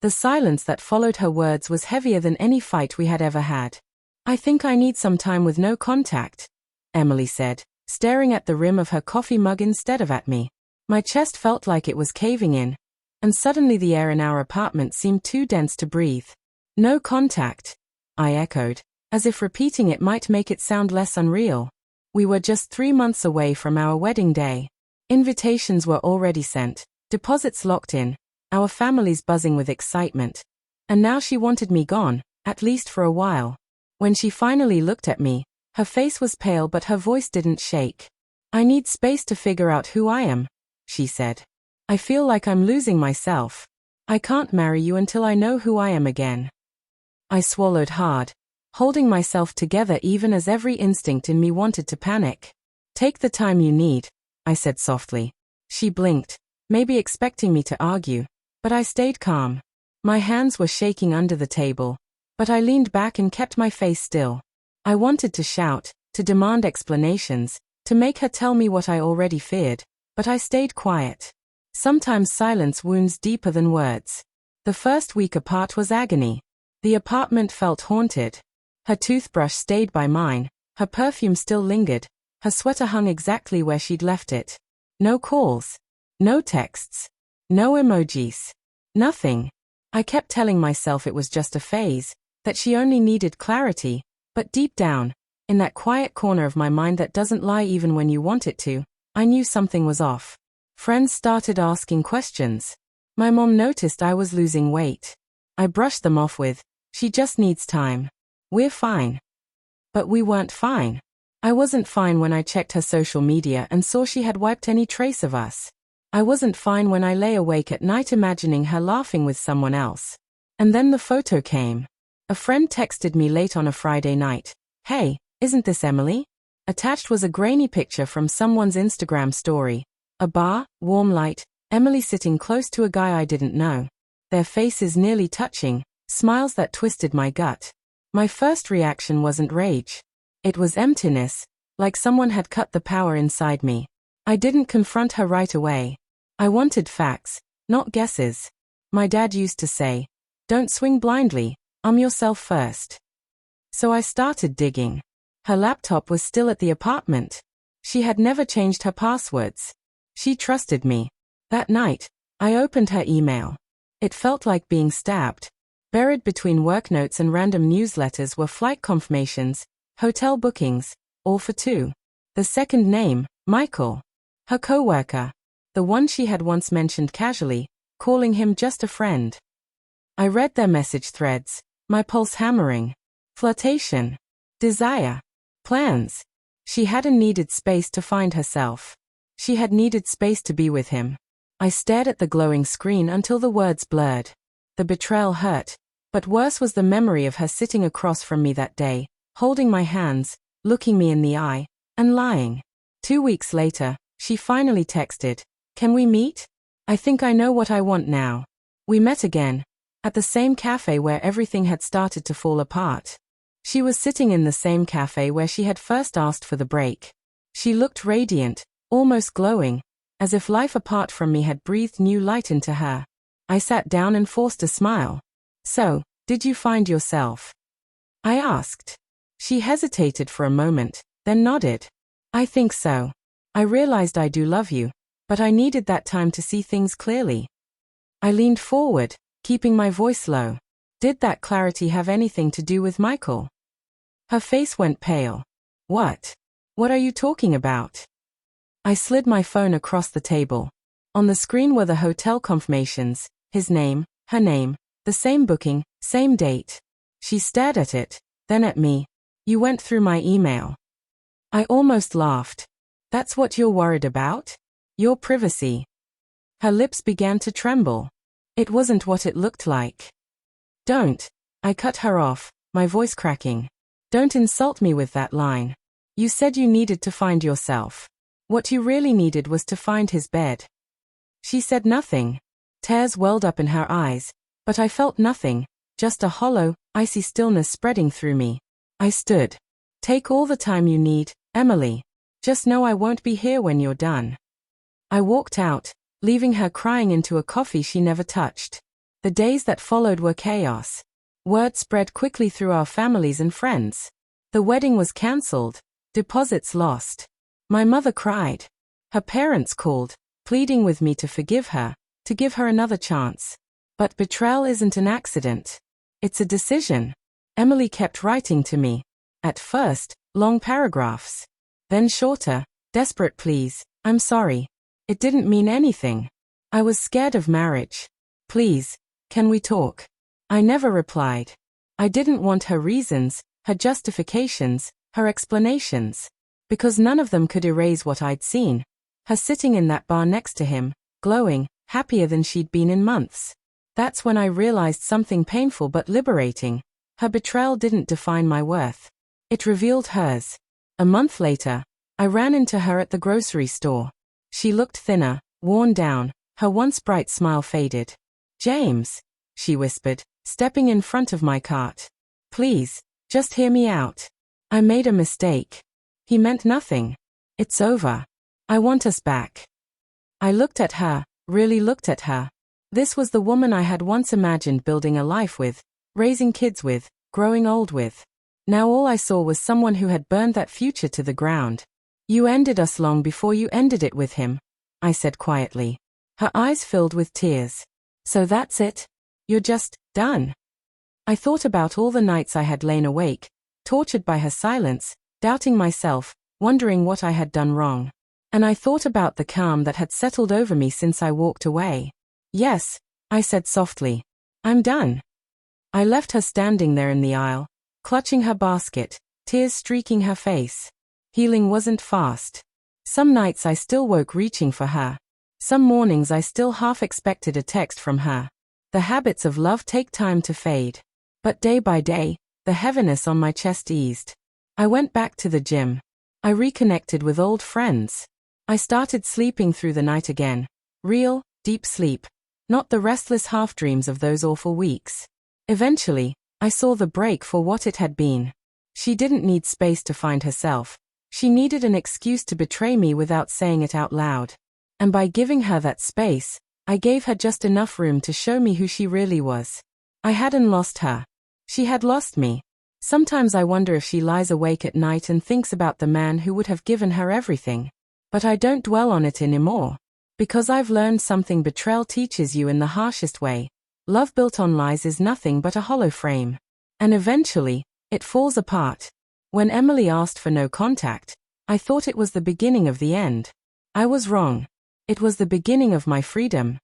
The silence that followed her words was heavier than any fight we had ever had. "I think I need some time with no contact," Emily said, staring at the rim of her coffee mug instead of at me. My chest felt like it was caving in, and suddenly the air in our apartment seemed too dense to breathe. "No contact," I echoed, as if repeating it might make it sound less unreal. We were just 3 months away from our wedding day. Invitations were already sent, deposits locked in, our families buzzing with excitement. And now she wanted me gone, at least for a while. When she finally looked at me, her face was pale but her voice didn't shake. "I need space to figure out who I am," she said. "I feel like I'm losing myself. I can't marry you until I know who I am again." I swallowed hard, holding myself together even as every instinct in me wanted to panic. "Take the time you need," I said softly. She blinked, maybe expecting me to argue, but I stayed calm. My hands were shaking under the table, but I leaned back and kept my face still. I wanted to shout, to demand explanations, to make her tell me what I already feared, but I stayed quiet. Sometimes silence wounds deeper than words. The first week apart was agony. The apartment felt haunted. Her toothbrush stayed by mine, her perfume still lingered, her sweater hung exactly where she'd left it. No calls. No texts. No emojis. Nothing. I kept telling myself it was just a phase, that she only needed clarity, but deep down, in that quiet corner of my mind that doesn't lie even when you want it to, I knew something was off. Friends started asking questions. My mom noticed I was losing weight. I brushed them off with, "She just needs time. We're fine." But we weren't fine. I wasn't fine when I checked her social media and saw she had wiped any trace of us. I wasn't fine when I lay awake at night imagining her laughing with someone else. And then the photo came. A friend texted me late on a Friday night. "Hey, isn't this Emily?" Attached was a grainy picture from someone's Instagram story. A bar, warm light, Emily sitting close to a guy I didn't know. Their faces nearly touching, smiles that twisted my gut. My first reaction wasn't rage. It was emptiness, like someone had cut the power inside me. I didn't confront her right away. I wanted facts, not guesses. My dad used to say, "Don't swing blindly, arm yourself first." So I started digging. Her laptop was still at the apartment. She had never changed her passwords. She trusted me. That night, I opened her email. It felt like being stabbed. Buried between work notes and random newsletters were flight confirmations, hotel bookings, all for two. The second name, Michael. Her coworker. The one she had once mentioned casually, calling him just a friend. I read their message threads, my pulse hammering. Flirtation. Desire. Plans. She hadn't needed space to find herself. She had needed space to be with him. I stared at the glowing screen until the words blurred. The betrayal hurt, but worse was the memory of her sitting across from me that day, holding my hands, looking me in the eye, and lying. 2 weeks later, she finally texted, "Can we meet? I think I know what I want now." We met again, at the same cafe where everything had started to fall apart. She was sitting in the same cafe where she had first asked for the break. She looked radiant, almost glowing, as if life apart from me had breathed new light into her. I sat down and forced a smile. "So, did you find yourself?" I asked. She hesitated for a moment, then nodded. "I think so. I realized I do love you, but I needed that time to see things clearly." I leaned forward, keeping my voice low. "Did that clarity have anything to do with Michael?" Her face went pale. "What? What are you talking about?" I slid my phone across the table. On the screen were the hotel confirmations, his name, her name, the same booking, same date. She stared at it, then at me. "You went through my email." I almost laughed. "That's what you're worried about? Your privacy." Her lips began to tremble. It wasn't what it looked like. "Don't." I cut her off, my voice cracking. "Don't insult me with that line. You said you needed to find yourself. What you really needed was to find his bed." She said nothing. Tears welled up in her eyes, but I felt nothing, just a hollow, icy stillness spreading through me. I stood. "Take all the time you need, Emily. Just know I won't be here when you're done." I walked out, leaving her crying into a coffee she never touched. The days that followed were chaos. Word spread quickly through our families and friends. The wedding was cancelled, deposits lost. My mother cried. Her parents called, pleading with me to forgive her, to give her another chance. But betrayal isn't an accident. It's a decision. Emily kept writing to me. At first, long paragraphs. Then shorter, desperate pleas. I'm sorry. It didn't mean anything. I was scared of marriage. Please, can we talk? I never replied. I didn't want her reasons, her justifications, her explanations. Because none of them could erase what I'd seen. Her sitting in that bar next to him, glowing, happier than she'd been in months. That's when I realized something painful but liberating. Her betrayal didn't define my worth. It revealed hers. A month later, I ran into her at the grocery store. She looked thinner, worn down, her once bright smile faded. James, she whispered, stepping in front of my cart. Please, just hear me out. I made a mistake. He meant nothing. It's over. I want us back. I looked at her, really looked at her. This was the woman I had once imagined building a life with, raising kids with, growing old with. Now all I saw was someone who had burned that future to the ground. You ended us long before you ended it with him, I said quietly. Her eyes filled with tears. So that's it? You're just done? I thought about all the nights I had lain awake, tortured by her silence, doubting myself, wondering what I had done wrong. And I thought about the calm that had settled over me since I walked away. Yes, I said softly. I'm done. I left her standing there in the aisle, clutching her basket, tears streaking her face. Healing wasn't fast. Some nights I still woke reaching for her. Some mornings I still half expected a text from her. The habits of love take time to fade. But day by day, the heaviness on my chest eased. I went back to the gym. I reconnected with old friends. I started sleeping through the night again. Real, deep sleep. Not the restless half-dreams of those awful weeks. Eventually, I saw the break for what it had been. She didn't need space to find herself. She needed an excuse to betray me without saying it out loud. And by giving her that space, I gave her just enough room to show me who she really was. I hadn't lost her. She had lost me. Sometimes I wonder if she lies awake at night and thinks about the man who would have given her everything. But I don't dwell on it anymore. Because I've learned something betrayal teaches you in the harshest way. Love built on lies is nothing but a hollow frame. And eventually, it falls apart. When Emily asked for no contact, I thought it was the beginning of the end. I was wrong. It was the beginning of my freedom.